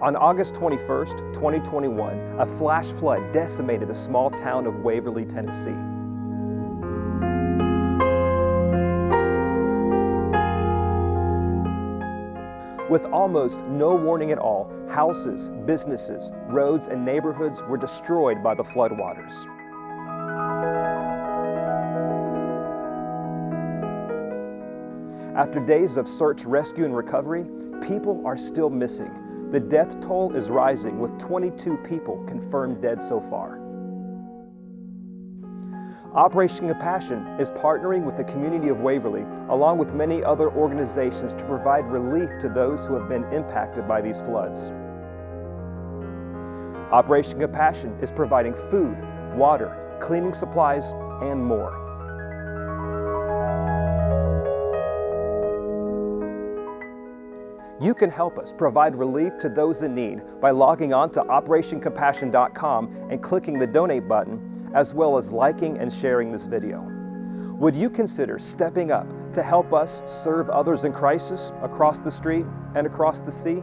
On August 21st, 2021, a flash flood decimated the small town of Waverly, Tennessee. With almost no warning at all, houses, businesses, roads, and neighborhoods were destroyed by the floodwaters. After days of search, rescue, and recovery, people are still missing. The death toll is rising, with 22 people confirmed dead so far. Operation Compassion is partnering with the community of Waverly, along with many other organizations, to provide relief to those who have been impacted by these floods. Operation Compassion is providing food, water, cleaning supplies, and more. You can help us provide relief to those in need by logging on to OperationCompassion.com and clicking the donate button, as well as liking and sharing this video. Would you consider stepping up to help us serve others in crisis across the street and across the sea?